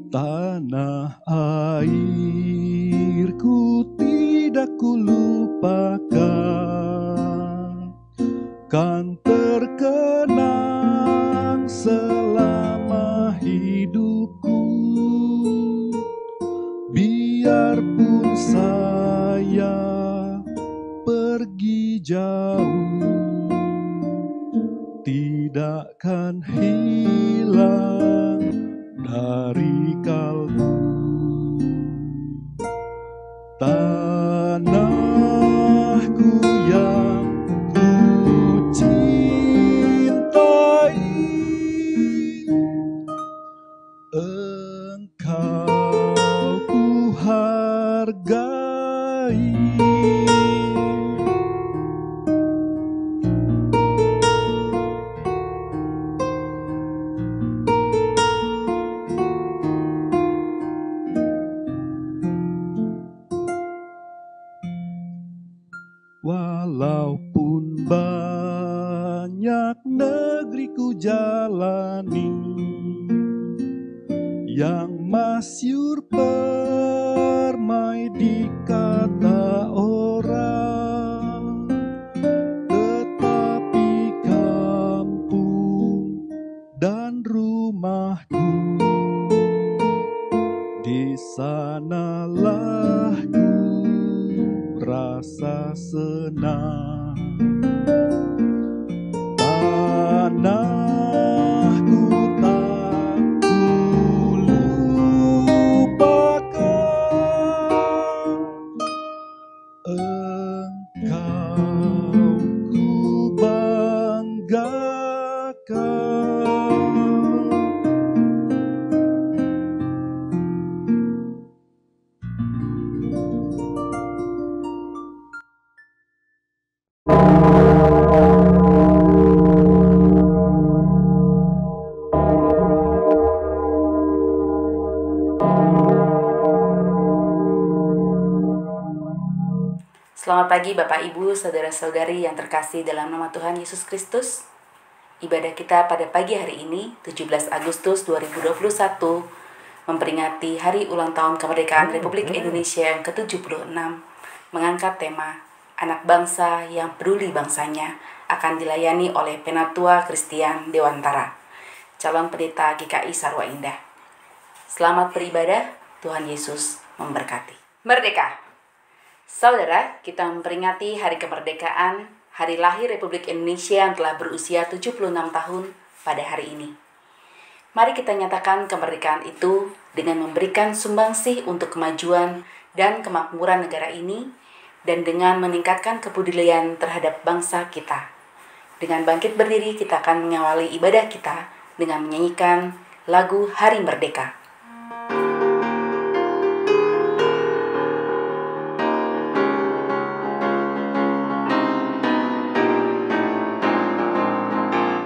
Tanah airku tidak kulupakan, kan terkenang selama hidupku. Biarpun saya pergi jauh, tidakkan hilang dari kalbu. Tanahku yang ku cintai, engkau ku hargai. Walaupun banyak negeri ku jalani, yang masyhur permai di kata orang, tetapi kampung dan rumahku, di sanalah ku rasa senang. Tanahku tak kulupakan, engkau ku banggakan. Selamat pagi Bapak Ibu, Saudara-saudari yang terkasih dalam nama Tuhan Yesus Kristus. Ibadah kita pada pagi hari ini, 17 Agustus 2021, memperingati Hari Ulang Tahun Kemerdekaan Republik Indonesia yang ke-76, mengangkat tema Anak Bangsa yang Peduli Bangsanya, akan dilayani oleh Penatua Christian Dewantara, calon pendeta GKI Sarwa Indah. Selamat beribadah, Tuhan Yesus memberkati. Merdeka! Saudara, kita memperingati Hari Kemerdekaan, Hari Lahir Republik Indonesia yang telah berusia 76 tahun pada hari ini. Mari kita nyatakan kemerdekaan itu dengan memberikan sumbangsih untuk kemajuan dan kemakmuran negara ini, dan dengan meningkatkan kepedulian terhadap bangsa kita. Dengan bangkit berdiri, kita akan mengawali ibadah kita dengan menyanyikan lagu Hari Merdeka.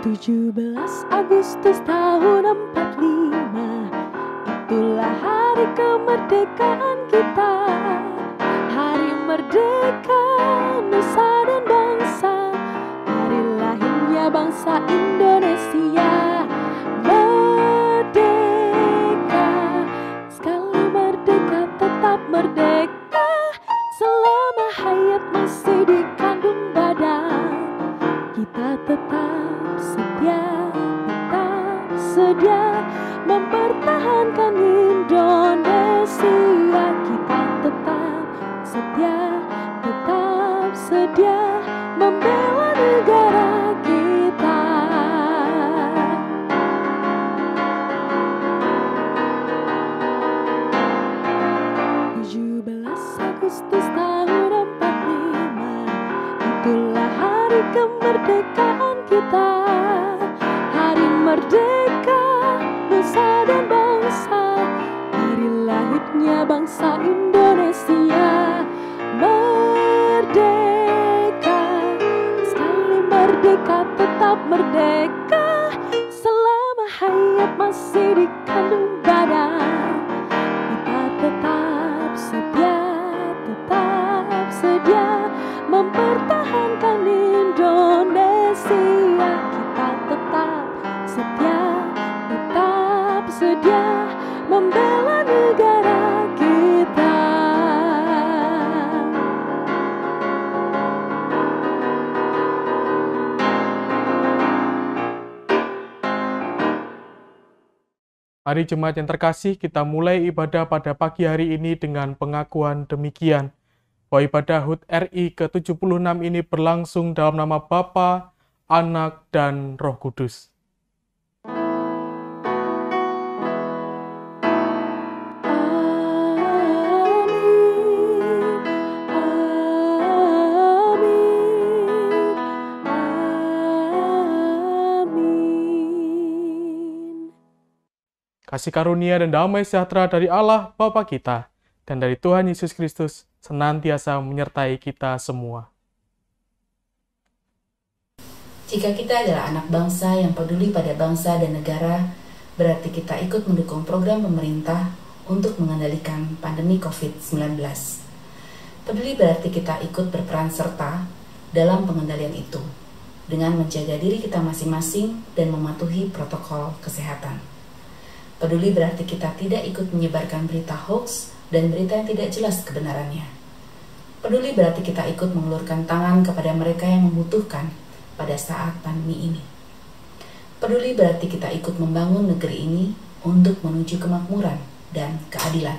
17 Agustus tahun 45, itulah hari kemerdekaan kita. Hari merdeka nusa dan bangsa, hari lahirnya bangsa Indonesia. Merdeka, sekali merdeka tetap merdeka, selama hayat masih dikandung badan. Kita tetap sedia mempertahankan Indonesia. Kita tetap sedia membela negara kita. Agustus tahun 45, itulah hari kemerdekaan kita. Hari merdeka nusa dan bangsa, hari lahirnya bangsa Indonesia. Merdeka, sekali merdeka tetap merdeka, selama hayat masih dikandung badan. Kita tetap sedia mempertahankan Indonesia. Kita tetap sedia membela negara kita. Mari jemaat yang terkasih, kita mulai ibadah pada pagi hari ini dengan pengakuan demikian, bahwa ibadah HUT RI ke-76 ini berlangsung dalam nama Bapa, Anak, dan Roh Kudus. Kasih karunia dan damai sejahtera dari Allah Bapa kita dan dari Tuhan Yesus Kristus senantiasa menyertai kita semua. Jika kita adalah anak bangsa yang peduli pada bangsa dan negara, berarti kita ikut mendukung program pemerintah untuk mengendalikan pandemi COVID-19. Peduli berarti kita ikut berperan serta dalam pengendalian itu, dengan menjaga diri kita masing-masing dan mematuhi protokol kesehatan. Peduli berarti kita tidak ikut menyebarkan berita hoax dan berita yang tidak jelas kebenarannya. Peduli berarti kita ikut mengulurkan tangan kepada mereka yang membutuhkan pada saat pandemi ini. Peduli berarti kita ikut membangun negeri ini untuk menuju kemakmuran dan keadilan.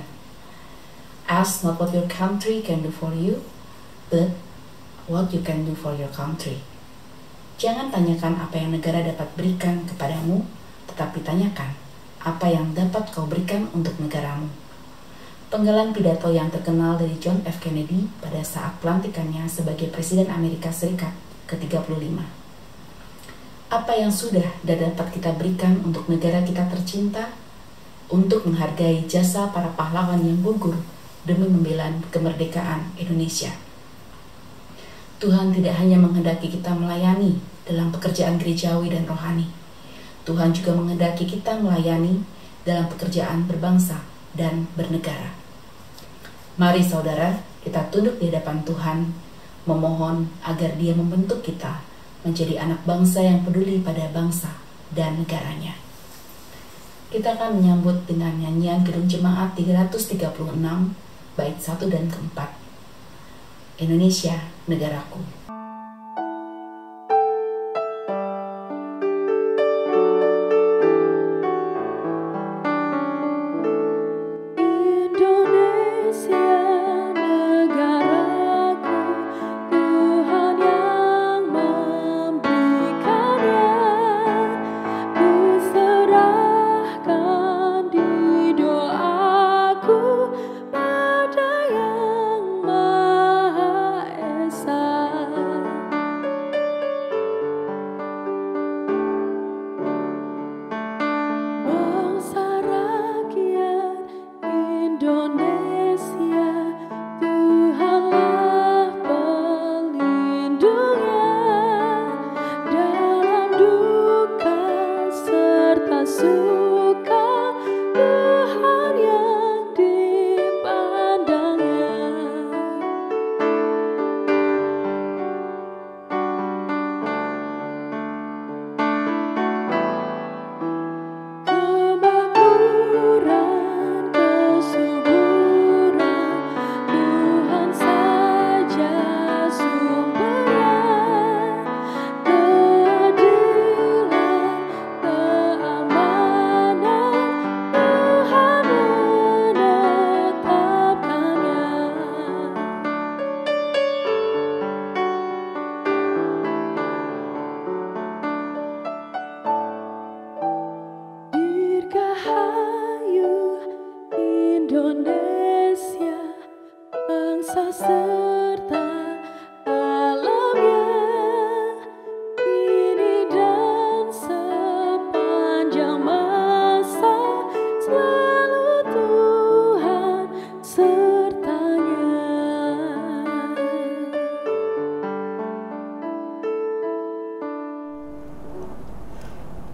Ask not what your country can do for you, but what you can do for your country. Jangan tanyakan apa yang negara dapat berikan kepadamu, tetapi tanyakan apa yang dapat kau berikan untuk negaramu. Penggalan pidato yang terkenal dari John F. Kennedy pada saat pelantikannya sebagai Presiden Amerika Serikat ke-35. Apa yang sudah dan dapat kita berikan untuk negara kita tercinta, untuk menghargai jasa para pahlawan yang gugur demi membela kemerdekaan Indonesia. Tuhan tidak hanya menghendaki kita melayani dalam pekerjaan gerejawi dan rohani, Tuhan juga menghendaki kita melayani dalam pekerjaan berbangsa dan bernegara. Mari saudara, kita tunduk di hadapan Tuhan, memohon agar Dia membentuk kita menjadi anak bangsa yang peduli pada bangsa dan negaranya. Kita akan menyambut dengan nyanyian Kidung Jemaat 336, bait 1 dan ke-4. Indonesia, negaraku.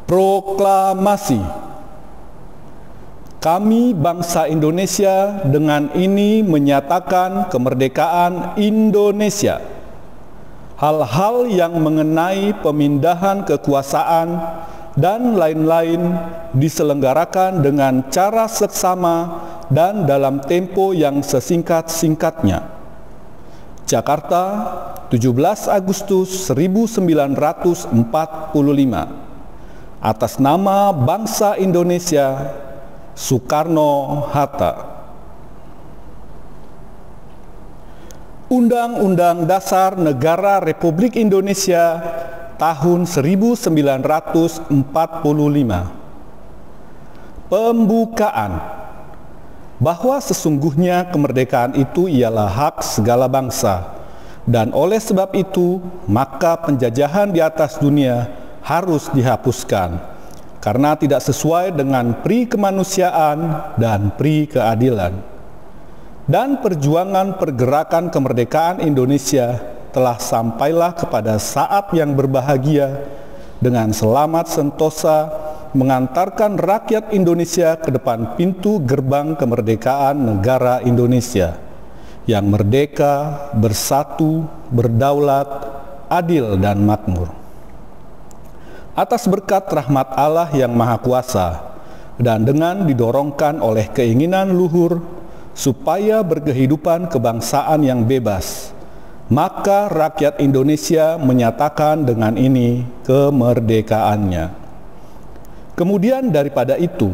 Proklamasi. Kami bangsa Indonesia dengan ini menyatakan kemerdekaan Indonesia. Hal-hal yang mengenai pemindahan kekuasaan dan lain-lain diselenggarakan dengan cara seksama dan dalam tempo yang sesingkat-singkatnya. Jakarta, 17 Agustus 1945. Atas nama bangsa Indonesia, Soekarno-Hatta. Undang-Undang Dasar Negara Republik Indonesia tahun 1945. Pembukaan. Bahwa sesungguhnya kemerdekaan itu ialah hak segala bangsa, dan oleh sebab itu maka penjajahan di atas dunia harus dihapuskan, karena tidak sesuai dengan pri kemanusiaan dan pri keadilan. Dan perjuangan pergerakan kemerdekaan Indonesia telah sampailah kepada saat yang berbahagia dengan selamat sentosa mengantarkan rakyat Indonesia ke depan pintu gerbang kemerdekaan negara Indonesia yang merdeka, bersatu, berdaulat, adil dan makmur. Atas berkat rahmat Allah yang Maha Kuasa dan dengan didorongkan oleh keinginan luhur supaya berkehidupan kebangsaan yang bebas, maka rakyat Indonesia menyatakan dengan ini kemerdekaannya. Kemudian daripada itu,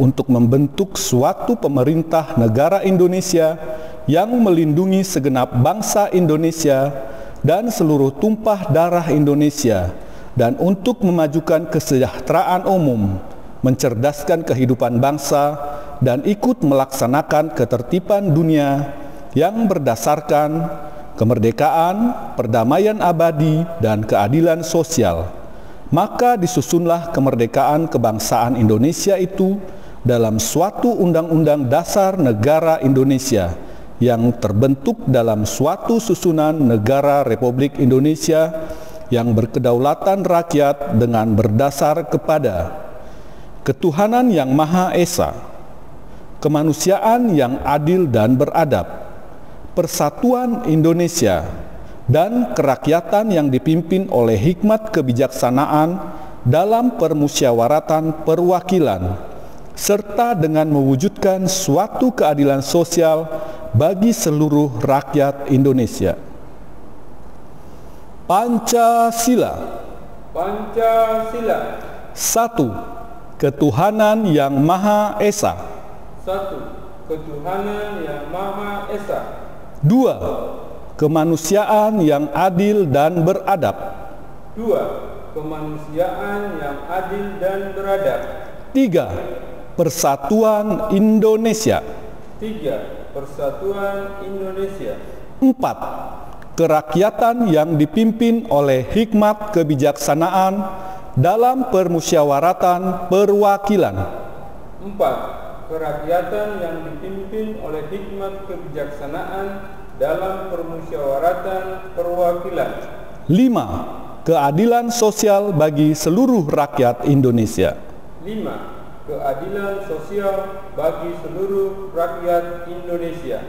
untuk membentuk suatu pemerintah negara Indonesia yang melindungi segenap bangsa Indonesia dan seluruh tumpah darah Indonesia, dan untuk memajukan kesejahteraan umum, mencerdaskan kehidupan bangsa, dan ikut melaksanakan ketertiban dunia yang berdasarkan kemerdekaan, perdamaian abadi, dan keadilan sosial. Maka disusunlah kemerdekaan kebangsaan Indonesia itu dalam suatu undang-undang dasar negara Indonesia yang terbentuk dalam suatu susunan negara Republik Indonesia yang berkedaulatan rakyat dengan berdasar kepada ketuhanan yang Maha Esa, kemanusiaan yang adil dan beradab, persatuan Indonesia, dan kerakyatan yang dipimpin oleh hikmat kebijaksanaan dalam permusyawaratan perwakilan, serta dengan mewujudkan suatu keadilan sosial bagi seluruh rakyat Indonesia. Pancasila. Pancasila. 1. Ketuhanan yang Maha Esa. 1. Ketuhanan yang Maha Esa. 2. Kemanusiaan yang adil dan beradab. 2. Kemanusiaan yang adil dan beradab. 3. Persatuan Indonesia. 3. Persatuan Indonesia. 4. Kerakyatan yang dipimpin oleh hikmat kebijaksanaan dalam permusyawaratan perwakilan. 4. Kerakyatan yang dipimpin oleh hikmat kebijaksanaan dalam permusyawaratan perwakilan. 5. Keadilan sosial bagi seluruh rakyat Indonesia. 5. Keadilan sosial bagi seluruh rakyat Indonesia.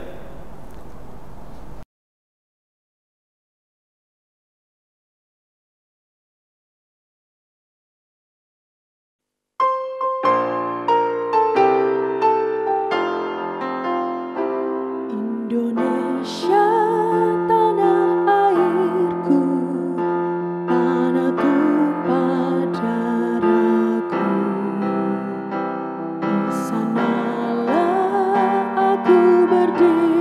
Indonesia, tanah airku, tanah tumpah darahku. Di sanalah aku berdiri.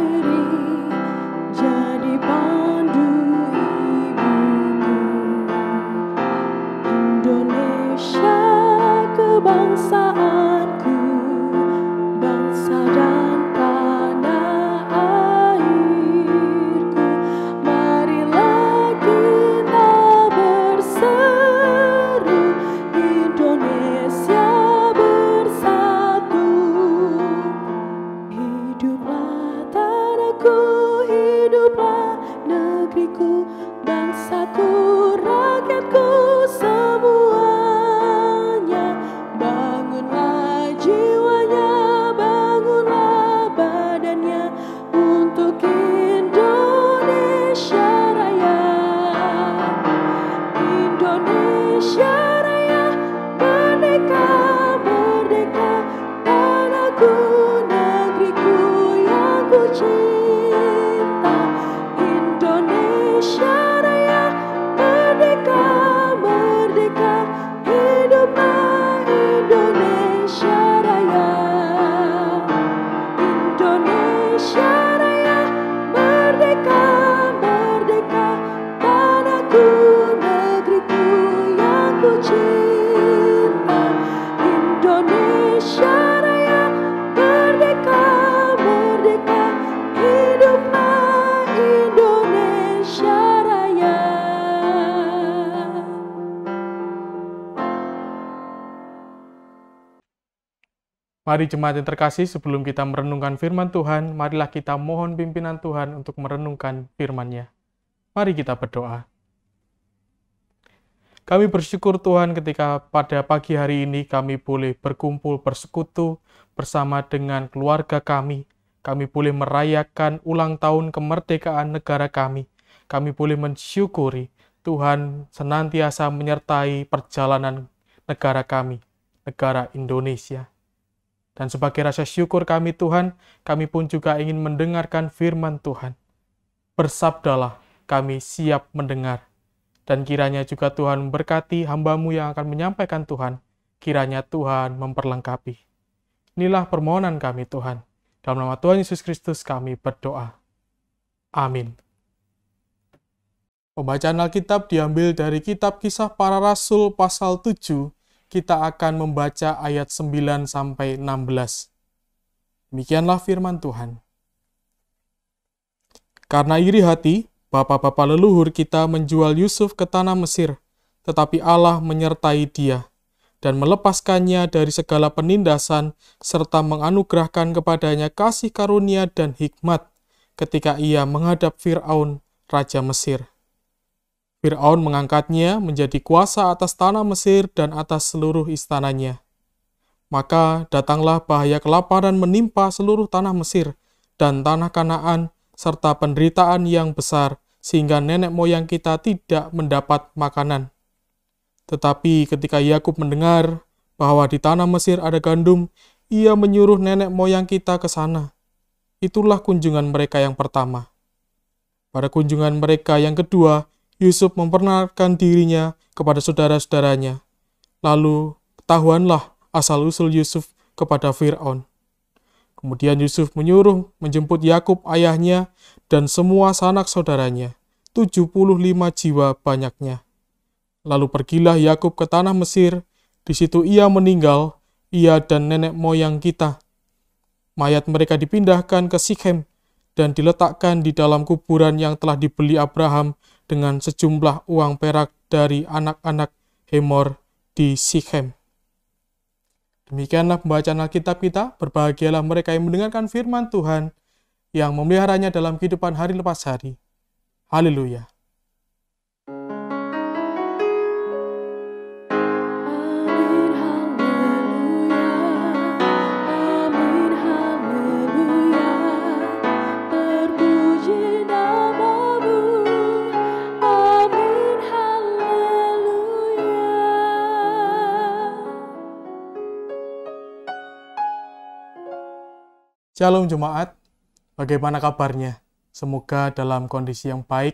Mari jemaat yang terkasih, sebelum kita merenungkan firman Tuhan, marilah kita mohon pimpinan Tuhan untuk merenungkan firman-Nya. Mari kita berdoa. Kami bersyukur Tuhan ketika pada pagi hari ini kami boleh berkumpul bersekutu bersama dengan keluarga kami. Kami boleh merayakan ulang tahun kemerdekaan negara kami. Kami boleh mensyukuri Tuhan senantiasa menyertai perjalanan negara kami, negara Indonesia. Dan sebagai rasa syukur kami Tuhan, kami pun juga ingin mendengarkan firman Tuhan. Bersabdalah, kami siap mendengar. Dan kiranya juga Tuhan memberkati hamba-Mu yang akan menyampaikan Tuhan. Kiranya Tuhan memperlengkapi. Inilah permohonan kami Tuhan. Dalam nama Tuhan Yesus Kristus kami berdoa. Amin. Pembacaan Alkitab diambil dari kitab Kisah Para Rasul pasal 7. Kita akan membaca ayat 9-16. Demikianlah firman Tuhan. Karena iri hati, bapak-bapak leluhur kita menjual Yusuf ke tanah Mesir, tetapi Allah menyertai dia, dan melepaskannya dari segala penindasan, serta menganugerahkan kepadanya kasih karunia dan hikmat, ketika ia menghadap Fir'aun, Raja Mesir. Fir'aun mengangkatnya menjadi kuasa atas tanah Mesir dan atas seluruh istananya. Maka datanglah bahaya kelaparan menimpa seluruh tanah Mesir dan tanah Kanaan, serta penderitaan yang besar, sehingga nenek moyang kita tidak mendapat makanan. Tetapi ketika Yakub mendengar bahwa di tanah Mesir ada gandum, ia menyuruh nenek moyang kita ke sana. Itulah kunjungan mereka yang pertama. Pada kunjungan mereka yang kedua, Yusuf memperkenalkan dirinya kepada saudara-saudaranya. Lalu ketahuanlah asal-usul Yusuf kepada Fir'aun. Kemudian Yusuf menyuruh menjemput Yakub ayahnya dan semua sanak saudaranya, 75 jiwa banyaknya. Lalu pergilah Yakub ke tanah Mesir, di situ ia meninggal, ia dan nenek moyang kita. Mayat mereka dipindahkan ke Sikhem dan diletakkan di dalam kuburan yang telah dibeli Abraham dengan sejumlah uang perak dari anak-anak Hemor di Sikhem. Demikianlah pembacaan Alkitab kita. Berbahagialah mereka yang mendengarkan firman Tuhan, yang memeliharanya dalam kehidupan hari lepas hari. Haleluya. Shalom jemaat, bagaimana kabarnya? Semoga dalam kondisi yang baik,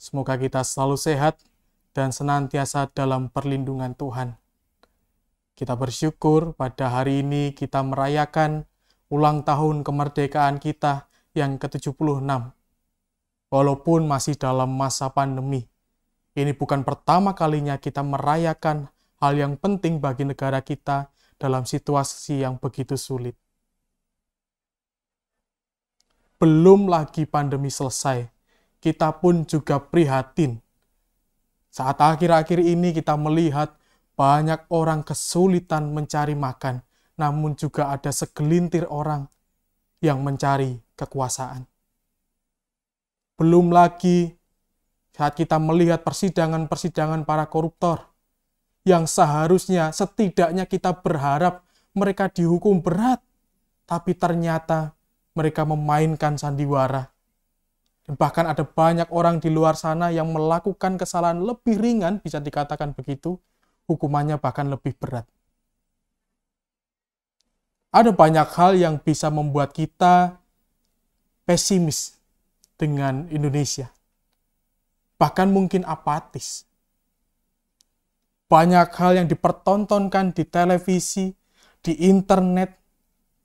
semoga kita selalu sehat dan senantiasa dalam perlindungan Tuhan. Kita bersyukur pada hari ini kita merayakan ulang tahun kemerdekaan kita yang ke-76. Walaupun masih dalam masa pandemi, ini bukan pertama kalinya kita merayakan hal yang penting bagi negara kita dalam situasi yang begitu sulit. Belum lagi pandemi selesai, kita pun juga prihatin. Saat akhir-akhir ini kita melihat banyak orang kesulitan mencari makan, namun juga ada segelintir orang yang mencari kekuasaan. Belum lagi saat kita melihat persidangan-persidangan para koruptor, yang seharusnya setidaknya kita berharap mereka dihukum berat, tapi ternyata mereka memainkan sandiwara. Dan bahkan ada banyak orang di luar sana yang melakukan kesalahan lebih ringan, bisa dikatakan begitu, hukumannya bahkan lebih berat. Ada banyak hal yang bisa membuat kita pesimis dengan Indonesia. Bahkan mungkin apatis. Banyak hal yang dipertontonkan di televisi, di internet,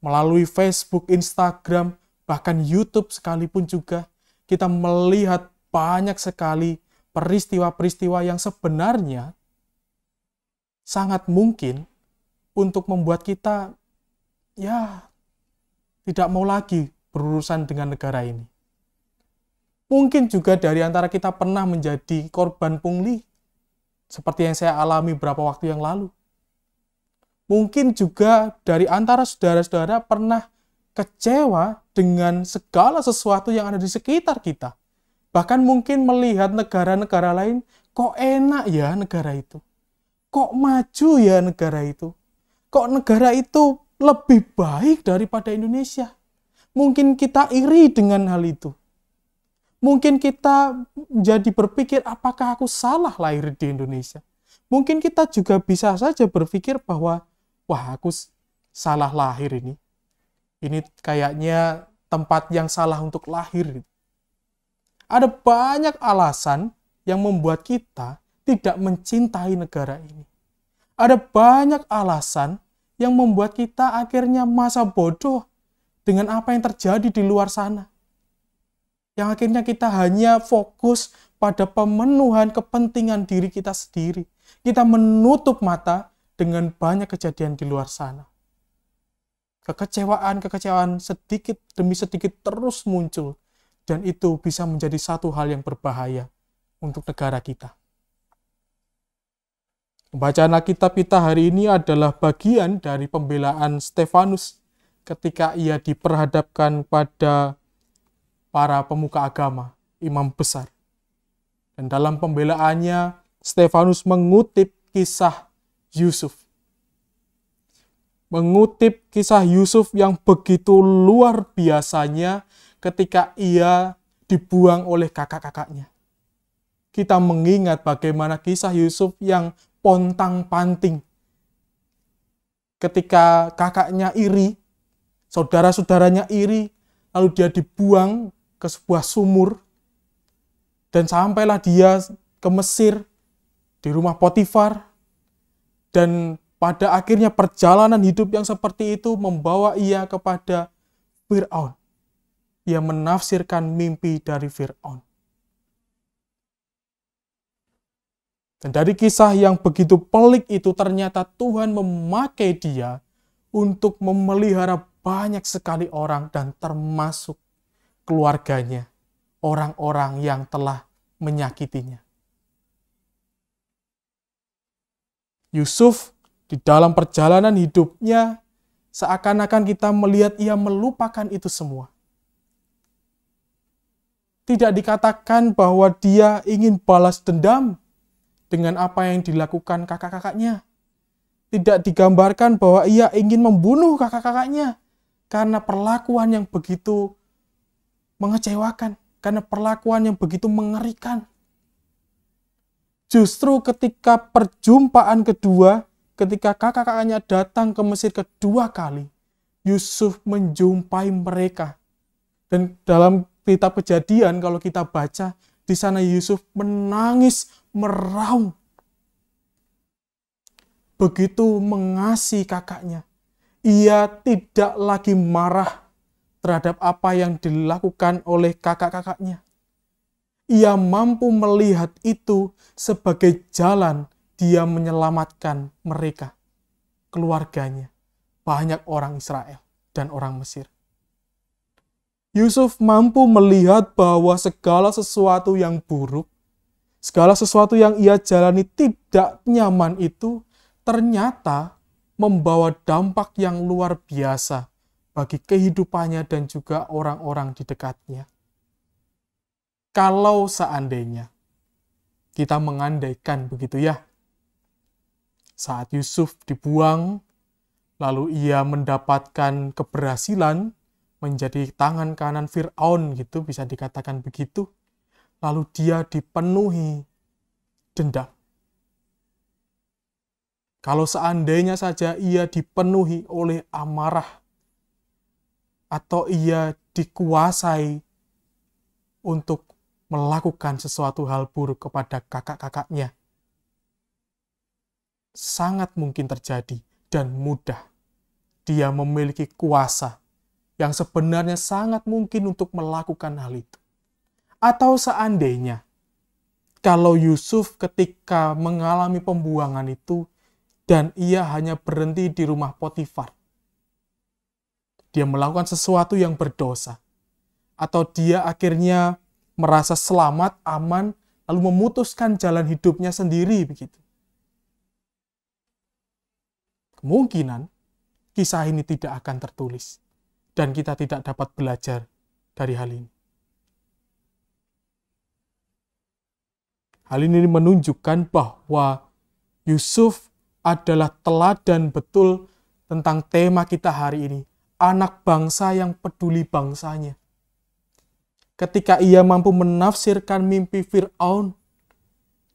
melalui Facebook, Instagram, bahkan YouTube sekalipun juga, kita melihat banyak sekali peristiwa-peristiwa yang sebenarnya sangat mungkin untuk membuat kita tidak mau lagi berurusan dengan negara ini. Mungkin juga dari antara kita pernah menjadi korban pungli, seperti yang saya alami beberapa waktu yang lalu. Mungkin juga dari antara saudara-saudara pernah kecewa dengan segala sesuatu yang ada di sekitar kita. Bahkan mungkin melihat negara-negara lain, kok enak ya negara itu? Kok maju ya negara itu? Kok negara itu lebih baik daripada Indonesia? Mungkin kita iri dengan hal itu. Mungkin kita jadi berpikir, apakah aku salah lahir di Indonesia? Mungkin kita juga bisa saja berpikir bahwa, wah, aku salah lahir ini. Ini kayaknya tempat yang salah untuk lahir. Ada banyak alasan yang membuat kita tidak mencintai negara ini. Ada banyak alasan yang membuat kita akhirnya masa bodoh dengan apa yang terjadi di luar sana. Yang akhirnya kita hanya fokus pada pemenuhan kepentingan diri kita sendiri. Kita menutup mata dengan banyak kejadian di luar sana. Kekecewaan sedikit demi sedikit terus muncul. Dan itu bisa menjadi satu hal yang berbahaya untuk negara kita. Bacaan Alkitab kita hari ini adalah bagian dari pembelaan Stefanus ketika ia diperhadapkan pada para pemuka agama, imam besar. Dan dalam pembelaannya, Stefanus mengutip kisah Yusuf. Mengutip kisah Yusuf yang begitu luar biasanya ketika ia dibuang oleh kakak-kakaknya. Kita mengingat bagaimana kisah Yusuf yang pontang-panting. Ketika kakaknya iri, saudara-saudaranya iri, lalu dia dibuang ke sebuah sumur, dan sampailah dia ke Mesir, di rumah Potifar, dan pada akhirnya perjalanan hidup yang seperti itu membawa ia kepada Fir'aun. Ia menafsirkan mimpi dari Fir'aun. Dan dari kisah yang begitu pelik itu ternyata Tuhan memakai dia untuk memelihara banyak sekali orang dan termasuk keluarganya, orang-orang yang telah menyakitinya. Yusuf di dalam perjalanan hidupnya seakan-akan kita melihat ia melupakan itu semua. Tidak dikatakan bahwa dia ingin balas dendam dengan apa yang dilakukan kakak-kakaknya. Tidak digambarkan bahwa ia ingin membunuh kakak-kakaknya karena perlakuan yang begitu mengecewakan, karena perlakuan yang begitu mengerikan. Justru ketika perjumpaan kedua, ketika kakak-kakaknya datang ke Mesir kedua kali, Yusuf menjumpai mereka. Dan dalam kitab Kejadian, kalau kita baca, di sana Yusuf menangis, meraung. Begitu mengasihi kakaknya. Ia tidak lagi marah terhadap apa yang dilakukan oleh kakak-kakaknya. Ia mampu melihat itu sebagai jalan dia menyelamatkan mereka, keluarganya, banyak orang Israel dan orang Mesir. Yusuf mampu melihat bahwa segala sesuatu yang buruk, segala sesuatu yang ia jalani tidak nyaman itu ternyata membawa dampak yang luar biasa bagi kehidupannya dan juga orang-orang di dekatnya. Kalau seandainya kita mengandaikan begitu ya, saat Yusuf dibuang, lalu ia mendapatkan keberhasilan menjadi tangan kanan Fir'aun, gitu bisa dikatakan begitu. Lalu dia dipenuhi dendam. Kalau seandainya saja ia dipenuhi oleh amarah, atau ia dikuasai untuk melakukan sesuatu hal buruk kepada kakak-kakaknya, sangat mungkin terjadi dan mudah. Dia memiliki kuasa yang sebenarnya sangat mungkin untuk melakukan hal itu. Atau seandainya, kalau Yusuf ketika mengalami pembuangan itu, dan ia hanya berhenti di rumah Potifar, dia melakukan sesuatu yang berdosa, atau dia akhirnya merasa selamat, aman, lalu memutuskan jalan hidupnya sendiri begitu. kemungkinan kisah ini tidak akan tertulis dan kita tidak dapat belajar dari hal ini. Hal ini menunjukkan bahwa Yusuf adalah teladan betul tentang tema kita hari ini, anak bangsa yang peduli bangsanya. Ketika ia mampu menafsirkan mimpi Fir'aun,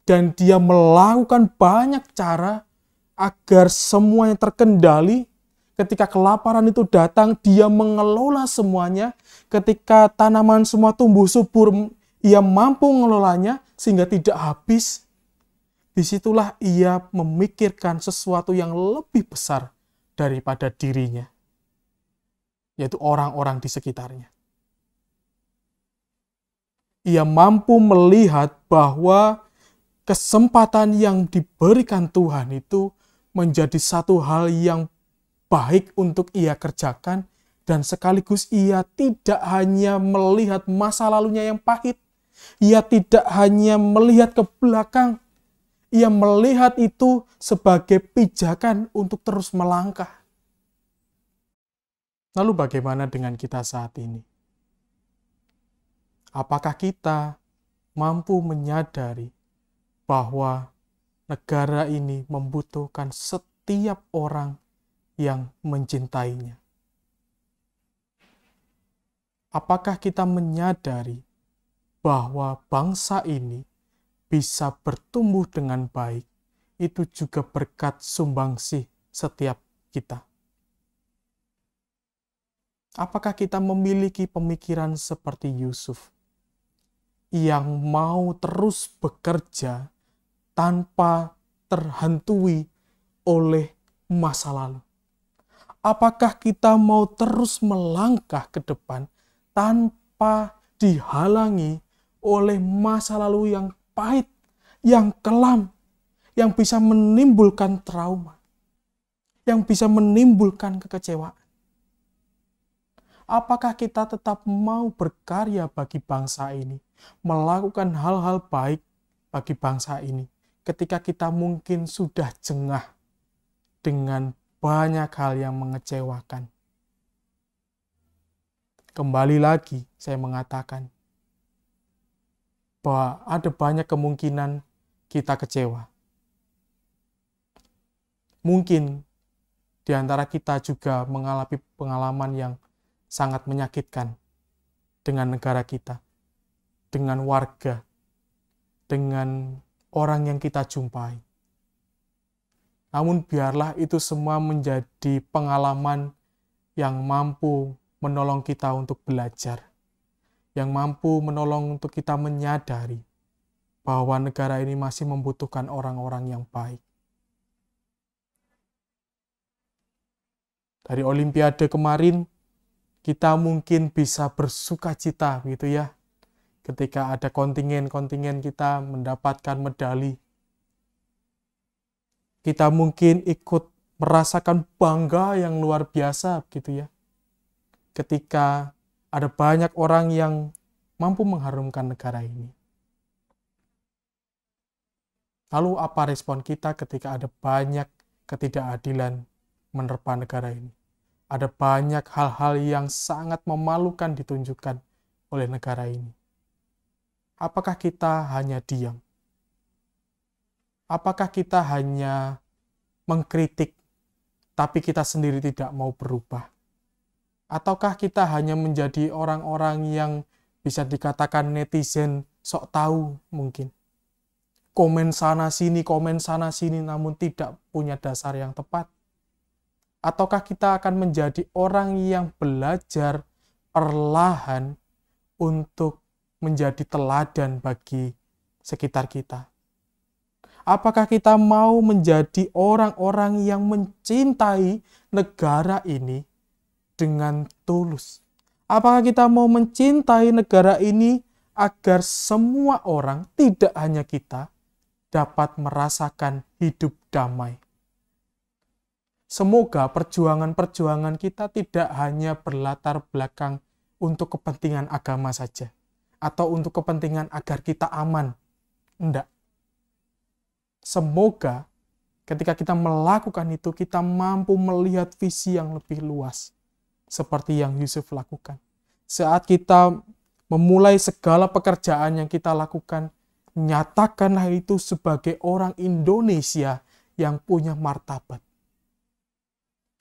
dan dia melakukan banyak cara agar semuanya terkendali. Ketika kelaparan itu datang, dia mengelola semuanya. Ketika tanaman semua tumbuh subur, ia mampu mengelolanya sehingga tidak habis. Disitulah ia memikirkan sesuatu yang lebih besar daripada dirinya, yaitu orang-orang di sekitarnya. Ia mampu melihat bahwa kesempatan yang diberikan Tuhan itu menjadi satu hal yang baik untuk ia kerjakan, dan sekaligus ia tidak hanya melihat masa lalunya yang pahit, ia tidak hanya melihat ke belakang, ia melihat itu sebagai pijakan untuk terus melangkah. Lalu bagaimana dengan kita saat ini? Apakah kita mampu menyadari bahwa negara ini membutuhkan setiap orang yang mencintainya? Apakah kita menyadari bahwa bangsa ini bisa bertumbuh dengan baik? Itu juga berkat sumbangsih setiap kita. Apakah kita memiliki pemikiran seperti Yusuf yang mau terus bekerja tanpa terhantui oleh masa lalu? Apakah kita mau terus melangkah ke depan tanpa dihalangi oleh masa lalu yang pahit, yang kelam, yang bisa menimbulkan trauma, yang bisa menimbulkan kekecewaan? Apakah kita tetap mau berkarya bagi bangsa ini, melakukan hal-hal baik bagi bangsa ini, ketika kita mungkin sudah jengah dengan banyak hal yang mengecewakan? Kembali lagi saya mengatakan bahwa ada banyak kemungkinan kita kecewa. Mungkin di antara kita juga mengalami pengalaman yang sangat menyakitkan dengan negara kita, dengan warga, dengan orang yang kita jumpai. Namun biarlah itu semua menjadi pengalaman yang mampu menolong kita untuk belajar, yang mampu menolong untuk kita menyadari bahwa negara ini masih membutuhkan orang-orang yang baik. Dari Olimpiade kemarin, kita mungkin bisa bersuka cita gitu ya, ketika ada kontingen-kontingen kita mendapatkan medali. Kita mungkin ikut merasakan bangga yang luar biasa gitu ya, ketika ada banyak orang yang mampu mengharumkan negara ini. Lalu apa respon kita ketika ada banyak ketidakadilan menerpa negara ini? Ada banyak hal-hal yang sangat memalukan ditunjukkan oleh negara ini. Apakah kita hanya diam? Apakah kita hanya mengkritik, tapi kita sendiri tidak mau berubah? Ataukah kita hanya menjadi orang-orang yang bisa dikatakan netizen sok tahu mungkin? Komen sana sini, namun tidak punya dasar yang tepat. Ataukah kita akan menjadi orang yang belajar perlahan untuk menjadi teladan bagi sekitar kita? Apakah kita mau menjadi orang-orang yang mencintai negara ini dengan tulus? Apakah kita mau mencintai negara ini agar semua orang, tidak hanya kita, dapat merasakan hidup damai? Semoga perjuangan-perjuangan kita tidak hanya berlatar belakang untuk kepentingan agama saja, atau untuk kepentingan agar kita aman. Enggak. Semoga Ketika kita melakukan itu, kita mampu melihat visi yang lebih luas. Seperti yang Yusuf lakukan. Saat kita memulai segala pekerjaan yang kita lakukan, nyatakanlah itu sebagai orang Indonesia yang punya martabat.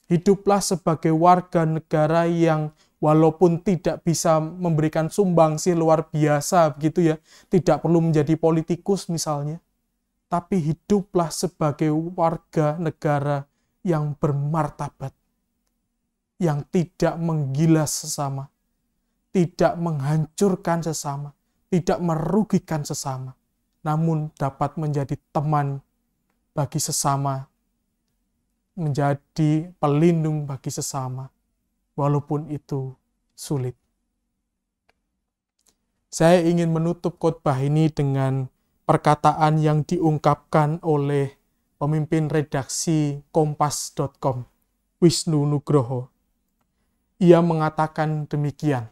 Hiduplah sebagai warga negara yang walaupun tidak bisa memberikan sumbangsi luar biasa begitu ya, tidak perlu menjadi politikus misalnya, tapi hiduplah sebagai warga negara yang bermartabat, yang tidak menggilas sesama, tidak menghancurkan sesama, tidak merugikan sesama, namun dapat menjadi teman bagi sesama, menjadi pelindung bagi sesama, walaupun itu sulit. Saya ingin menutup khotbah ini dengan perkataan yang diungkapkan oleh pemimpin redaksi kompas.com, Wisnu Nugroho. Ia mengatakan demikian,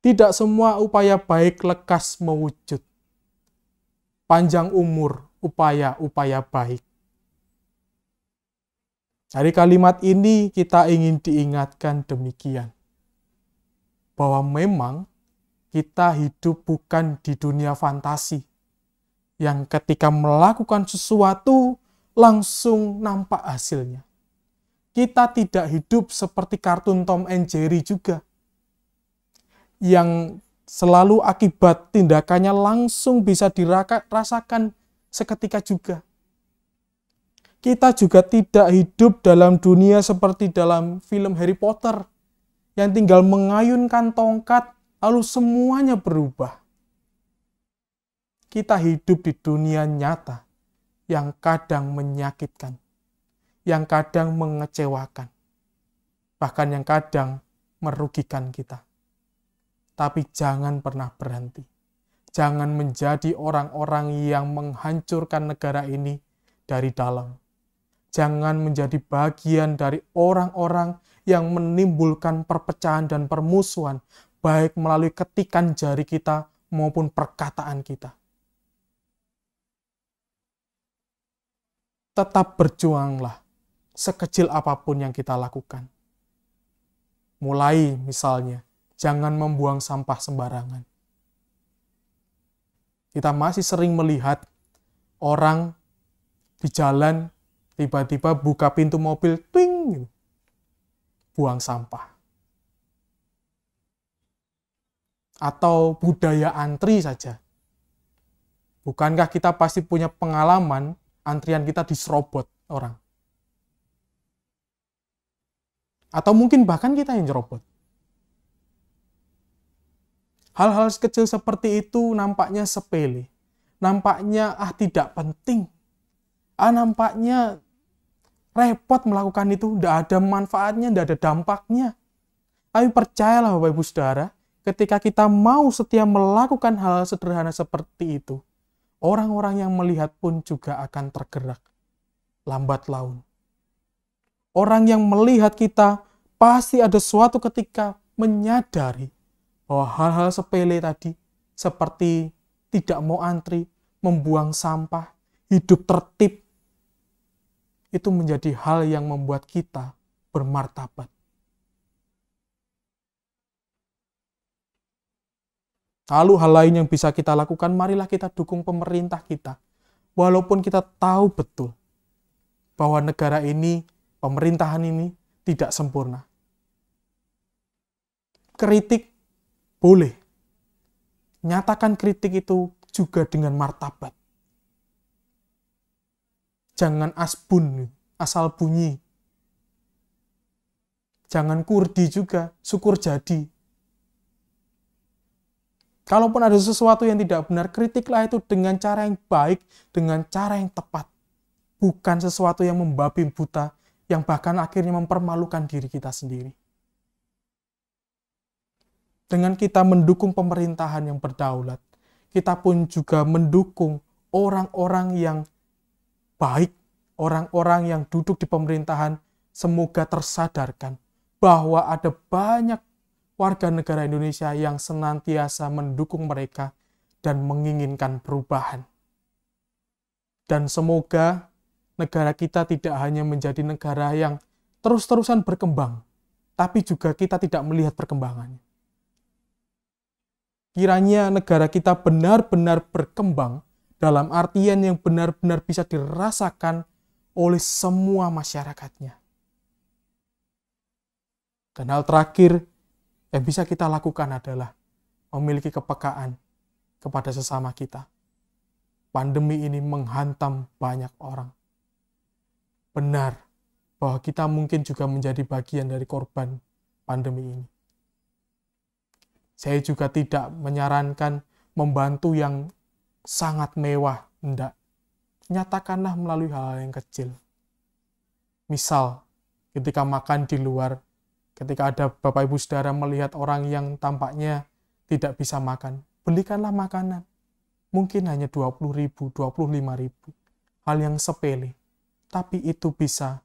tidak semua upaya baik lekas mewujud. Panjang umur upaya-upaya baik. Dari kalimat ini kita ingin diingatkan demikian, bahwa memang kita hidup bukan di dunia fantasi, yang ketika melakukan sesuatu langsung nampak hasilnya. Kita tidak hidup seperti kartun Tom and Jerry juga, yang selalu akibat tindakannya langsung bisa dirasakan seketika juga. Kita juga tidak hidup dalam dunia seperti dalam film Harry Potter, yang tinggal mengayunkan tongkat, lalu semuanya berubah. Kita hidup di dunia nyata, yang kadang menyakitkan, yang kadang mengecewakan, bahkan yang kadang merugikan kita. Tapi jangan pernah berhenti. Jangan menjadi orang-orang yang menghancurkan negara ini dari dalam. Jangan menjadi bagian dari orang-orang yang menimbulkan perpecahan dan permusuhan, baik melalui ketikan jari kita maupun perkataan kita. Tetap berjuanglah, sekecil apapun yang kita lakukan. Mulai misalnya, jangan membuang sampah sembarangan. Kita masih sering melihat orang di jalan tiba-tiba buka pintu mobil, twing, buang sampah. Atau budaya antri saja. Bukankah kita pasti punya pengalaman antrian kita diserobot orang? Atau mungkin bahkan kita yang nyerobot. Hal-hal kecil seperti itu nampaknya sepele. Nampaknya tidak penting. Nampaknya repot melakukan itu, tidak ada manfaatnya, tidak ada dampaknya. Tapi percayalah Bapak Ibu Saudara, ketika kita mau setia melakukan hal sederhana seperti itu, orang-orang yang melihat pun juga akan tergerak lambat laun. Orang yang melihat kita pasti ada suatu ketika menyadari bahwa hal-hal sepele tadi, seperti tidak mau antri, membuang sampah, hidup tertib, itu menjadi hal yang membuat kita bermartabat. Lalu hal lain yang bisa kita lakukan, marilah kita dukung pemerintah kita. Walaupun kita tahu betul bahwa negara ini, pemerintahan ini tidak sempurna. Kritik boleh. Nyatakan kritik itu juga dengan martabat. Jangan asbun, asal bunyi. Jangan kurdi juga, syukur jadi. Kalaupun ada sesuatu yang tidak benar, kritiklah itu dengan cara yang baik, dengan cara yang tepat. Bukan sesuatu yang membabi buta, yang bahkan akhirnya mempermalukan diri kita sendiri. Dengan kita mendukung pemerintahan yang berdaulat, kita pun juga mendukung orang-orang yang baik, orang-orang yang duduk di pemerintahan, semoga tersadarkan bahwa ada banyak warga negara Indonesia yang senantiasa mendukung mereka dan menginginkan perubahan. Dan semoga negara kita tidak hanya menjadi negara yang terus-terusan berkembang, tapi juga kita tidak melihat perkembangannya. Kiranya negara kita benar-benar berkembang dalam artian yang benar-benar bisa dirasakan oleh semua masyarakatnya. Dan hal terakhir yang bisa kita lakukan adalah memiliki kepekaan kepada sesama kita. Pandemi ini menghantam banyak orang. Benar bahwa kita mungkin juga menjadi bagian dari korban pandemi ini. Saya juga tidak menyarankan membantu yang sangat mewah, enggak. Nyatakanlah melalui hal-hal yang kecil. Misal, ketika makan di luar, ketika ada Bapak Ibu Saudara melihat orang yang tampaknya tidak bisa makan, belikanlah makanan. Mungkin hanya 20.000, 25.000. Hal yang sepele. Tapi itu bisa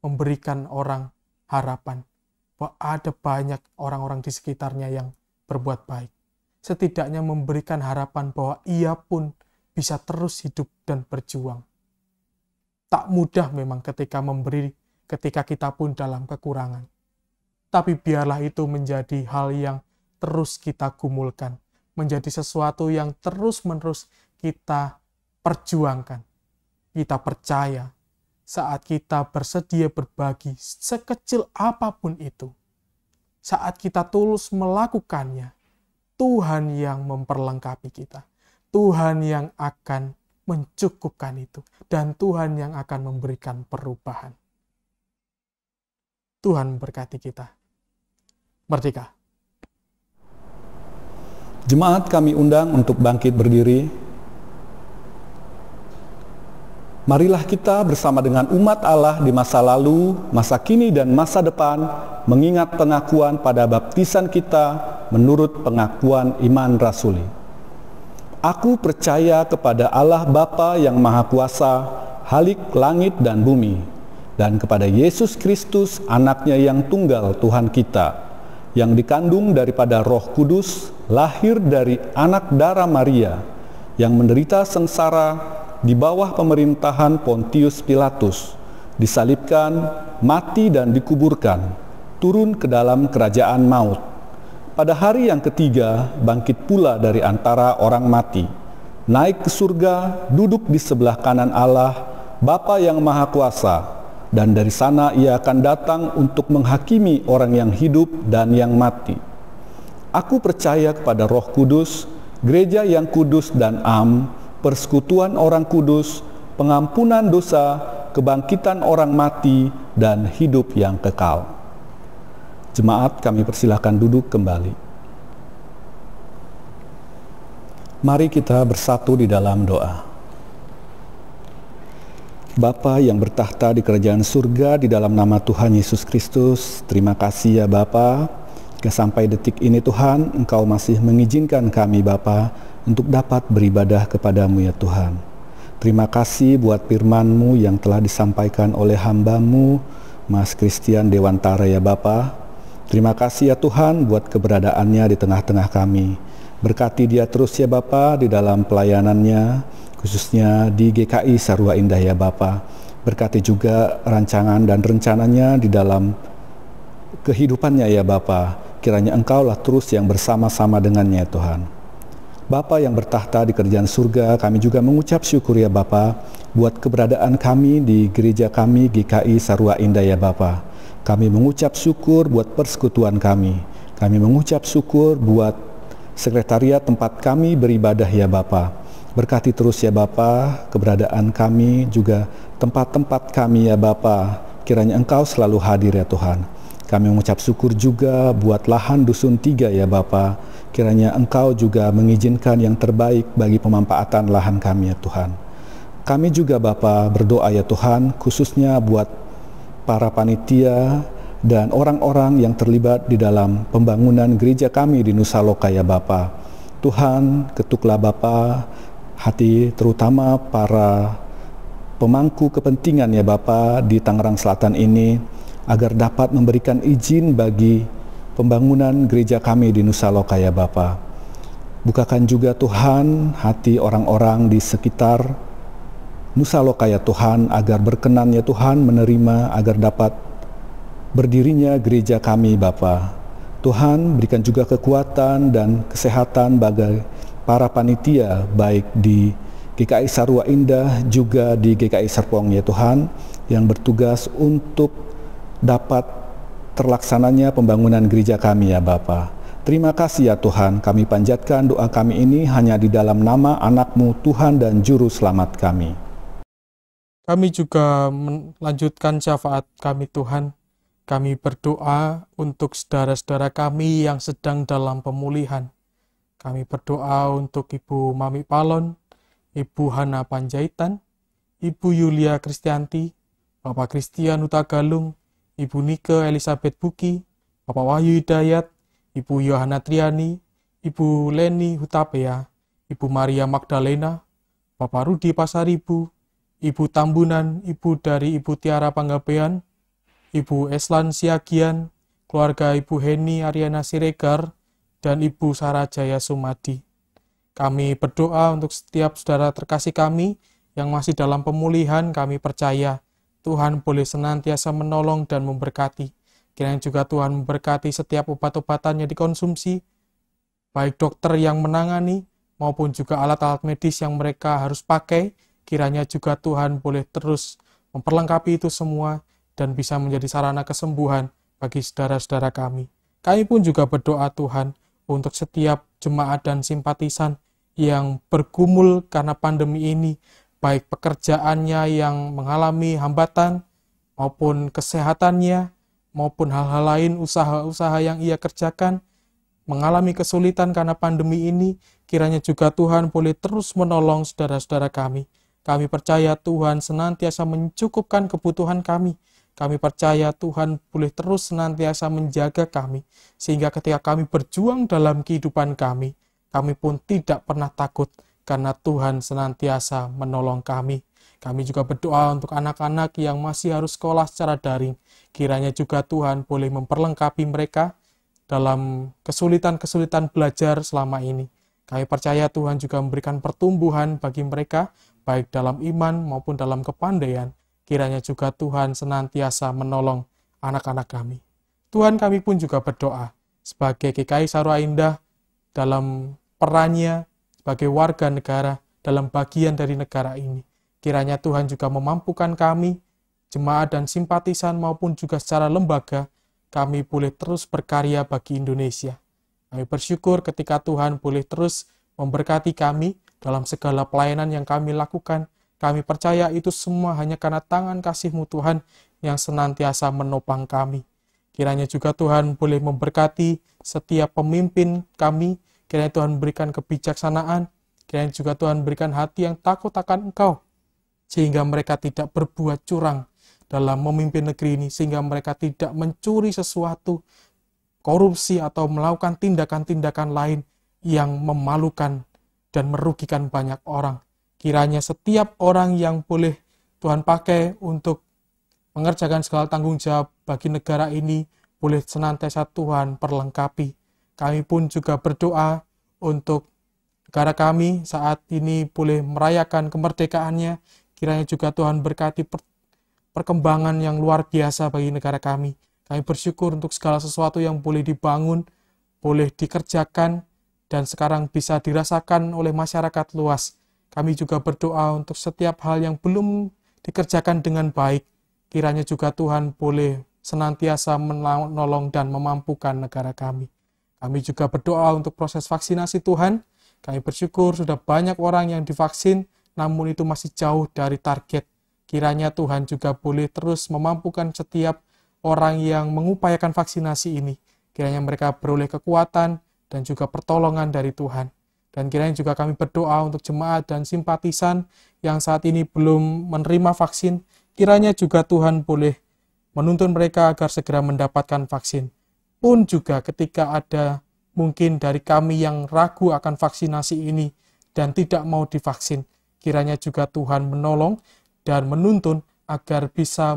memberikan orang harapan bahwa ada banyak orang-orang di sekitarnya yang berbuat baik. Setidaknya memberikan harapan bahwa ia pun bisa terus hidup dan berjuang. Tak mudah memang ketika memberi, ketika kita pun dalam kekurangan. Tapi biarlah itu menjadi hal yang terus kita gumulkan. Menjadi sesuatu yang terus-menerus kita perjuangkan. Kita percaya saat kita bersedia berbagi sekecil apapun itu. Saat kita tulus melakukannya, Tuhan yang memperlengkapi kita. Tuhan yang akan mencukupkan itu. Dan Tuhan yang akan memberikan perubahan. Tuhan memberkati kita. Merdeka. Jemaat kami undang untuk bangkit berdiri. Marilah kita bersama dengan umat Allah di masa lalu, masa kini, dan masa depan mengingat pengakuan pada baptisan kita menurut pengakuan iman rasuli. Aku percaya kepada Allah Bapa yang Maha Kuasa, Halik langit dan bumi, dan kepada Yesus Kristus, anaknya yang tunggal Tuhan kita, yang dikandung daripada Roh Kudus, lahir dari anak darah Maria, yang menderita sengsara di bawah pemerintahan Pontius Pilatus, disalibkan, mati dan dikuburkan, turun ke dalam kerajaan maut. Pada hari yang ketiga, bangkit pula dari antara orang mati, naik ke surga, duduk di sebelah kanan Allah, Bapa yang Maha Kuasa, dan dari sana ia akan datang untuk menghakimi orang yang hidup dan yang mati. Aku percaya kepada Roh Kudus, gereja yang kudus dan am, persekutuan orang kudus, pengampunan dosa, kebangkitan orang mati, dan hidup yang kekal. Jemaat, kami persilakan duduk kembali. Mari kita bersatu di dalam doa. Bapa yang bertahta di kerajaan surga, di dalam nama Tuhan Yesus Kristus, terima kasih ya Bapa, sampai detik ini Tuhan, Engkau masih mengizinkan kami Bapa untuk dapat beribadah kepadamu ya Tuhan. Terima kasih buat firman-Mu yang telah disampaikan oleh hamba-Mu, Mas Christian Dewantara ya Bapa. Terima kasih ya Tuhan buat keberadaannya di tengah-tengah kami. Berkati dia terus ya Bapa di dalam pelayanannya, khususnya di GKI Sarua Indah ya Bapa. Berkati juga rancangan dan rencananya di dalam kehidupannya ya Bapa. Kiranya Engkaulah terus yang bersama-sama dengannya ya Tuhan. Bapa yang bertahta di kerajaan surga, kami juga mengucap syukur ya Bapa buat keberadaan kami di gereja kami GKI Sarua Indah ya Bapa. Kami mengucap syukur buat persekutuan kami. Kami mengucap syukur buat sekretariat tempat kami beribadah ya Bapa. Berkati terus ya Bapa keberadaan kami, juga tempat-tempat kami ya Bapa. Kiranya Engkau selalu hadir ya Tuhan. Kami mengucap syukur juga buat lahan Dusun 3 ya Bapa. Kiranya Engkau juga mengizinkan yang terbaik bagi pemanfaatan lahan kami ya Tuhan. Kami juga Bapa berdoa ya Tuhan, khususnya buat para panitia dan orang-orang yang terlibat di dalam pembangunan gereja kami di Nusa Loka ya Bapa. Tuhan, ketuklah Bapa hati terutama para pemangku kepentingan ya Bapa di Tangerang Selatan ini, agar dapat memberikan izin bagi pembangunan gereja kami di Nusa Loka ya Bapa. Bukakan juga Tuhan hati orang-orang di sekitar Nusa Loka ya Tuhan, agar berkenan ya Tuhan menerima, agar dapat berdirinya gereja kami Bapa. Tuhan berikan juga kekuatan dan kesehatan bagi para panitia, baik di GKI Sarua Indah juga di GKI Serpong ya Tuhan, yang bertugas untuk dapat terlaksananya pembangunan gereja kami ya Bapa. Terima kasih ya Tuhan, kami panjatkan doa kami ini hanya di dalam nama anak-Mu Tuhan dan Juru Selamat kami. Kami juga melanjutkan syafaat kami Tuhan. Kami berdoa untuk saudara-saudara kami yang sedang dalam pemulihan. Kami berdoa untuk Ibu Mami Palon, Ibu Hana Panjaitan, Ibu Yulia Kristianti, Bapak Christian Huta Galung, Ibu Nike Elizabeth Buki, Bapak Wahyu Hidayat, Ibu Yohana Triani, Ibu Leni Hutapea, Ibu Maria Magdalena, Bapak Rudi Pasaribu, Ibu Tambunan, Ibu dari Ibu Tiara Panggabean, Ibu Eslan Siagian, keluarga Ibu Heni Ariana Siregar, dan Ibu Sarah Jaya Sumadi. Kami berdoa untuk setiap saudara terkasih kami yang masih dalam pemulihan. Kami percaya Tuhan boleh senantiasa menolong dan memberkati. Kiranya juga Tuhan memberkati setiap obat-obatan yang dikonsumsi, baik dokter yang menangani maupun juga alat-alat medis yang mereka harus pakai. Kiranya juga Tuhan boleh terus memperlengkapi itu semua dan bisa menjadi sarana kesembuhan bagi saudara-saudara kami. Kami pun juga berdoa Tuhan untuk setiap jemaat dan simpatisan yang bergumul karena pandemi ini, baik pekerjaannya yang mengalami hambatan, maupun kesehatannya, maupun hal-hal lain, usaha-usaha yang ia kerjakan, mengalami kesulitan karena pandemi ini. Kiranya juga Tuhan boleh terus menolong saudara-saudara kami. Kami percaya Tuhan senantiasa mencukupkan kebutuhan kami. Kami percaya Tuhan boleh terus senantiasa menjaga kami, sehingga ketika kami berjuang dalam kehidupan kami pun tidak pernah takut, karena Tuhan senantiasa menolong kami. Kami juga berdoa untuk anak-anak yang masih harus sekolah secara daring. Kiranya juga Tuhan boleh memperlengkapi mereka dalam kesulitan-kesulitan belajar selama ini. Kami percaya Tuhan juga memberikan pertumbuhan bagi mereka, baik dalam iman maupun dalam kepandaian. Kiranya juga Tuhan senantiasa menolong anak-anak kami. Tuhan, kami pun juga berdoa sebagai GKI Sarua Indah dalam perannya sebagai warga negara dalam bagian dari negara ini. Kiranya Tuhan juga memampukan kami, jemaat dan simpatisan maupun juga secara lembaga, kami boleh terus berkarya bagi Indonesia. Kami bersyukur ketika Tuhan boleh terus memberkati kami dalam segala pelayanan yang kami lakukan. Kami percaya itu semua hanya karena tangan kasih-Mu Tuhan yang senantiasa menopang kami. Kiranya juga Tuhan boleh memberkati setiap pemimpin kami. Kiranya Tuhan berikan kebijaksanaan. Kiranya juga Tuhan berikan hati yang takut akan Engkau, sehingga mereka tidak berbuat curang dalam memimpin negeri ini, sehingga mereka tidak mencuri sesuatu, korupsi, atau melakukan tindakan-tindakan lain yang memalukan dan merugikan banyak orang. Kiranya setiap orang yang boleh Tuhan pakai untuk mengerjakan segala tanggung jawab bagi negara ini, boleh senantiasa Tuhan perlengkapi. Kami pun juga berdoa untuk negara kami saat ini boleh merayakan kemerdekaannya. Kiranya juga Tuhan berkati perkembangan yang luar biasa bagi negara kami. Kami bersyukur untuk segala sesuatu yang boleh dibangun, boleh dikerjakan, dan sekarang bisa dirasakan oleh masyarakat luas. Kami juga berdoa untuk setiap hal yang belum dikerjakan dengan baik. Kiranya juga Tuhan boleh senantiasa menolong dan memampukan negara kami. Kami juga berdoa untuk proses vaksinasi Tuhan. Kami bersyukur sudah banyak orang yang divaksin, namun itu masih jauh dari target. Kiranya Tuhan juga boleh terus memampukan setiap orang yang mengupayakan vaksinasi ini. Kiranya mereka beroleh kekuatan dan juga pertolongan dari Tuhan. Dan kiranya juga kami berdoa untuk jemaat dan simpatisan yang saat ini belum menerima vaksin. Kiranya juga Tuhan boleh menuntun mereka agar segera mendapatkan vaksin. Pun juga ketika ada mungkin dari kami yang ragu akan vaksinasi ini dan tidak mau divaksin, kiranya juga Tuhan menolong dan menuntun agar bisa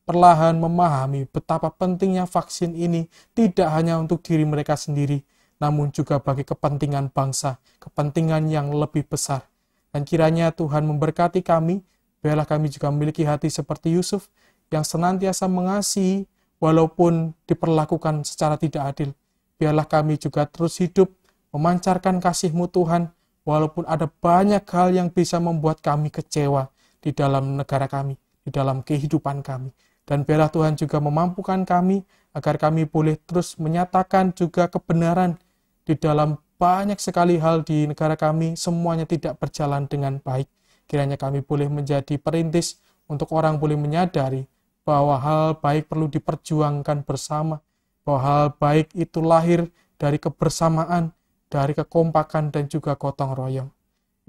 perlahan memahami betapa pentingnya vaksin ini tidak hanya untuk diri mereka sendiri, namun juga bagi kepentingan bangsa, kepentingan yang lebih besar. Dan kiranya Tuhan memberkati kami Biarlah kami juga memiliki hati seperti Yusuf yang senantiasa mengasihi walaupun diperlakukan secara tidak adil. Biarlah kami juga terus hidup memancarkan kasih-Mu Tuhan, walaupun ada banyak hal yang bisa membuat kami kecewa di dalam negara kami, di dalam kehidupan kami. Dan biarlah Tuhan juga memampukan kami agar kami boleh terus menyatakan juga kebenaran di dalam banyak sekali hal di negara kami, semuanya tidak berjalan dengan baik. Kiranya kami boleh menjadi perintis untuk orang boleh menyadari bahwa hal baik perlu diperjuangkan bersama, bahwa hal baik itu lahir dari kebersamaan, dari kekompakan dan juga gotong royong.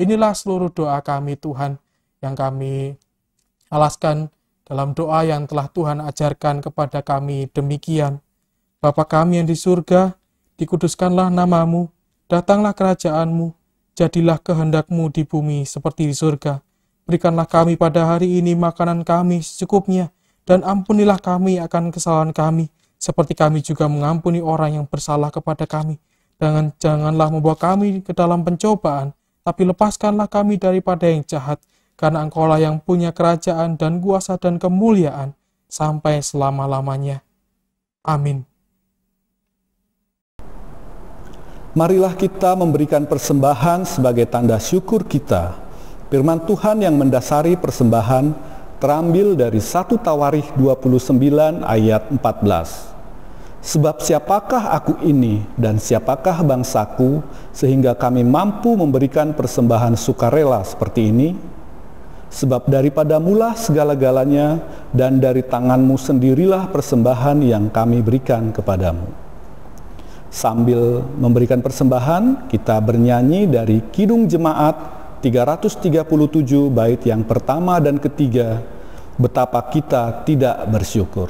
Inilah seluruh doa kami Tuhan yang kami alaskan dalam doa yang telah Tuhan ajarkan kepada kami demikian. Bapa kami yang di surga, dikuduskanlah nama-Mu, datanglah kerajaan-Mu, jadilah kehendak-Mu di bumi seperti di surga. Berikanlah kami pada hari ini makanan kami secukupnya, dan ampunilah kami akan kesalahan kami, seperti kami juga mengampuni orang yang bersalah kepada kami. Dan janganlah membawa kami ke dalam pencobaan, tapi lepaskanlah kami daripada yang jahat, karena Engkaulah yang punya kerajaan dan kuasa dan kemuliaan sampai selama-lamanya. Amin. Marilah kita memberikan persembahan sebagai tanda syukur kita. Firman Tuhan yang mendasari persembahan terambil dari 1 Tawarikh 29 ayat 14. Sebab siapakah aku ini dan siapakah bangsaku sehingga kami mampu memberikan persembahan sukarela seperti ini? Sebab daripada mula segala-galanya dan dari tanganmu sendirilah persembahan yang kami berikan kepadamu. Sambil memberikan persembahan, kita bernyanyi dari Kidung Jemaat 337 bait yang pertama dan ketiga, betapa kita tidak bersyukur.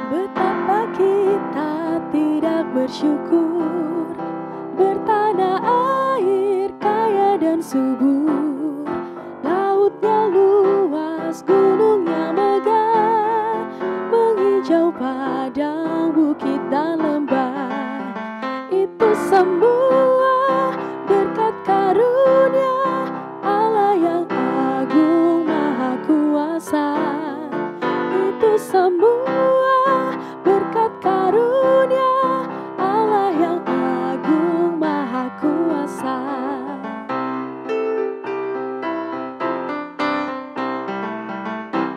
Betapa kita tidak bersyukur, bertanah air kaya dan subur, lautnya luas, gunungnya megah, menghijau padang, bukit dan lembah. Itu semua berkat karunia Allah yang agung maha kuasa. Itu semua berkat karunia Allah yang agung maha kuasa.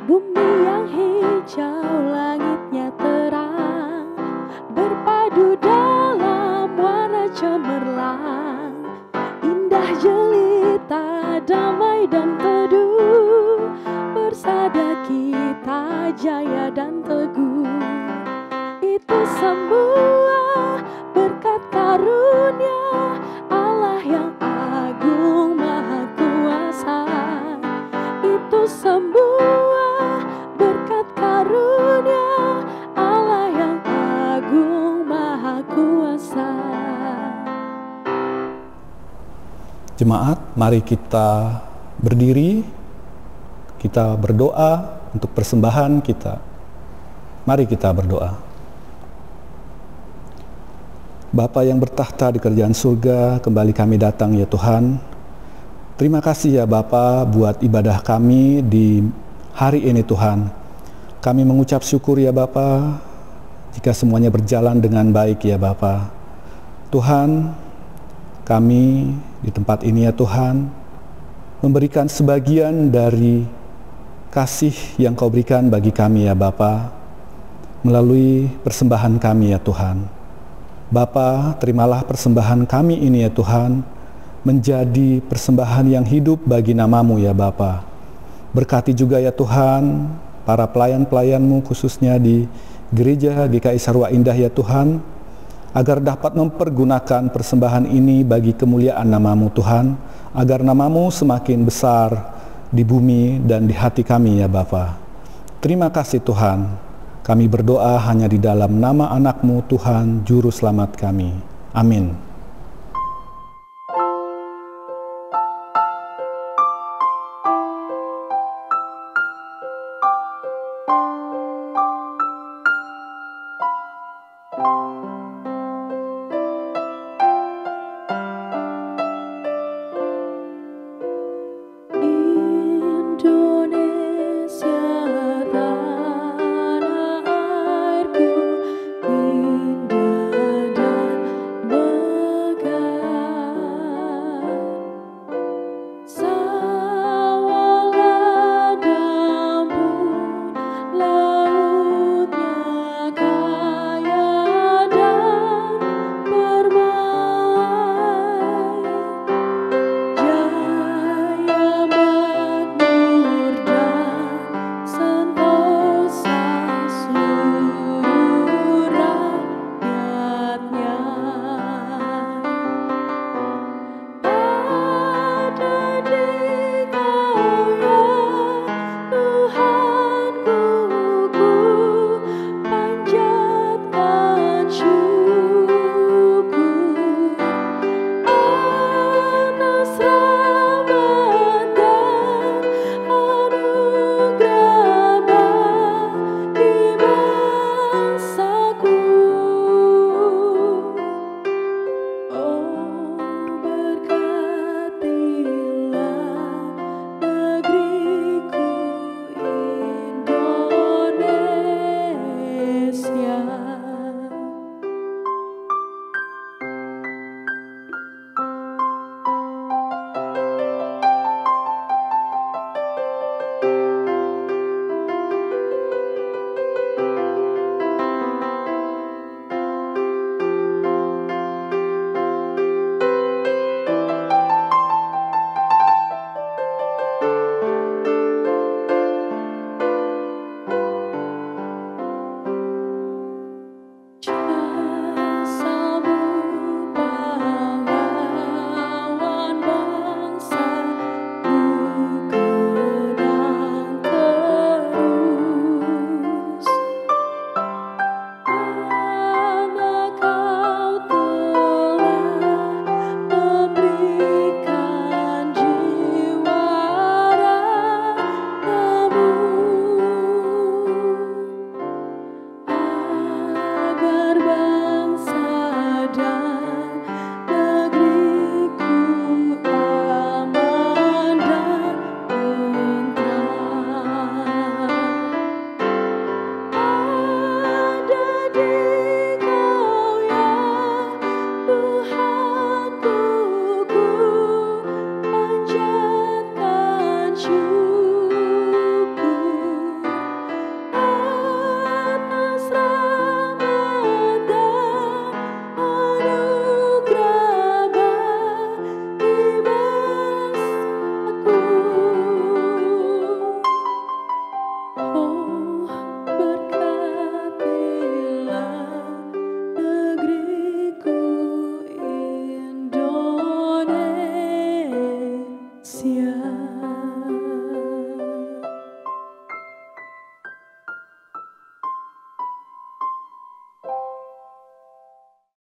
Bumi yang hijau, langitnya terang, berpadu dalam warna cemerlang, indah jelita, damai dan teduh, bersada kita jaya dan teguh. Itu semua berkat karunia Allah yang agung maha kuasa. Itu semua berkat karunia Allah yang agung maha kuasa. Jemaat, mari kita berdiri, kita berdoa untuk persembahan kita. Mari kita berdoa. Bapa yang bertahta di kerajaan surga, kembali kami datang ya Tuhan. Terima kasih ya Bapa buat ibadah kami di hari ini Tuhan. Kami mengucap syukur ya Bapa jika semuanya berjalan dengan baik ya Bapa. Tuhan, kami di tempat ini ya Tuhan memberikan sebagian dari kasih yang Kau berikan bagi kami ya Bapa melalui persembahan kami ya Tuhan. Bapa, terimalah persembahan kami ini ya Tuhan menjadi persembahan yang hidup bagi nama-Mu ya Bapa. Berkati juga ya Tuhan para pelayan-pelayan-Mu khususnya di Gereja GKI Sarwa Indah ya Tuhan, agar dapat mempergunakan persembahan ini bagi kemuliaan nama-Mu Tuhan, agar nama-Mu semakin besar di bumi dan di hati kami ya Bapa. Terima kasih Tuhan. Kami berdoa hanya di dalam nama anak-Mu Tuhan Juru Selamat kami. Amin.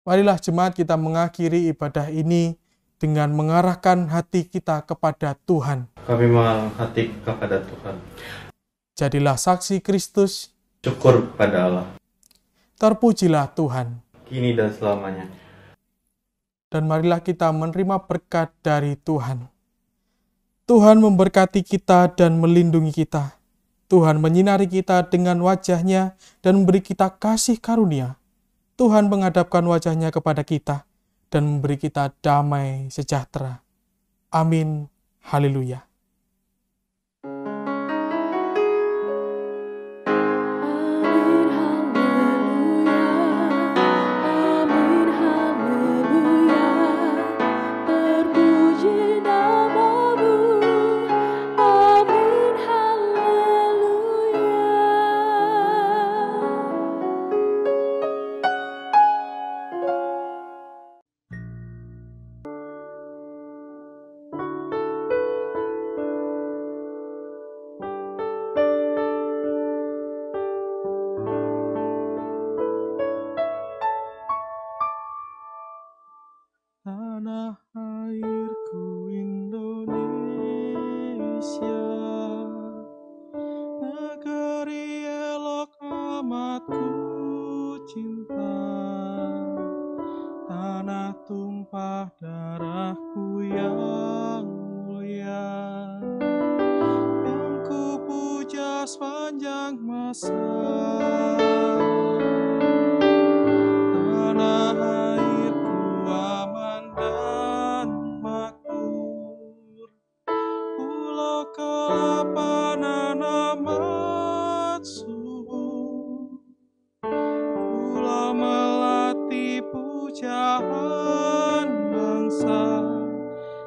Marilah jemaat kita mengakhiri ibadah ini dengan mengarahkan hati kita kepada Tuhan. Kami mengarahkan hati kepada Tuhan. Jadilah saksi Kristus. Syukur kepada Allah. Terpujilah Tuhan. Kini dan selamanya. Dan marilah kita menerima berkat dari Tuhan. Tuhan memberkati kita dan melindungi kita. Tuhan menyinari kita dengan wajah-Nya dan memberi kita kasih karunia. Tuhan menghadapkan wajah-Nya kepada kita dan memberi kita damai sejahtera. Amin. Haleluya. Tanah airku Indonesia, negeri elok amat ku cinta. Tanah tumpah darahku yang mulia, yang ku puja sepanjang masa. Tanah airku aman dan makmur, pulau kelapanan amat subur, pulau melati pujaan bangsa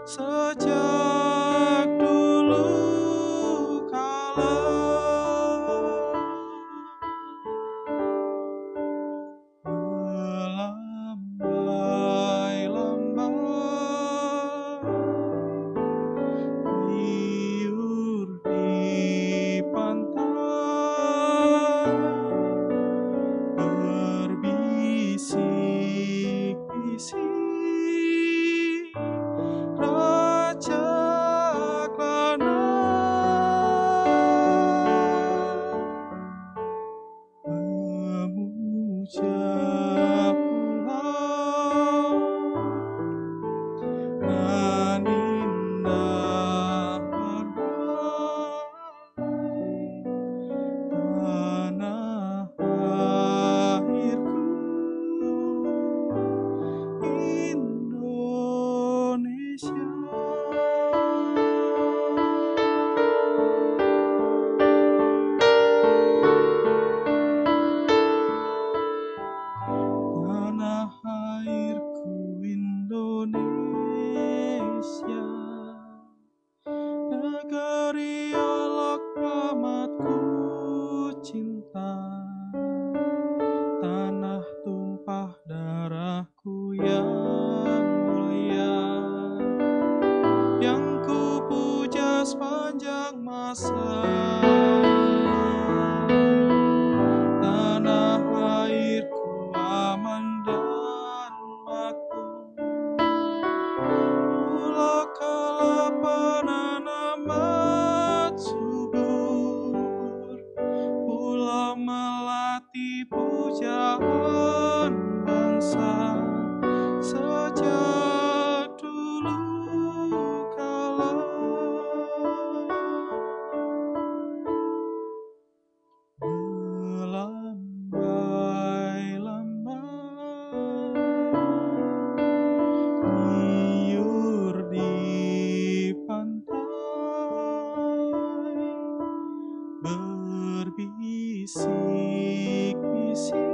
sejak dulu kala. Liur di pantai, berbisik-bisik raja klana, memuja pulau nan indah bermain. Tanah airku Indonesia. Tanah airku Indonesia, negeri elok amat ku cinta. Tanah tumpah darahku yang mulia, yang ku puja sepanjang masa. Tanah airku aman dan makmur, pulau kelapanan amat subur, pulau melati pujaan bangsa sejak dulu kala. Melambai-lambai, liur di pantai, berbisik-bisik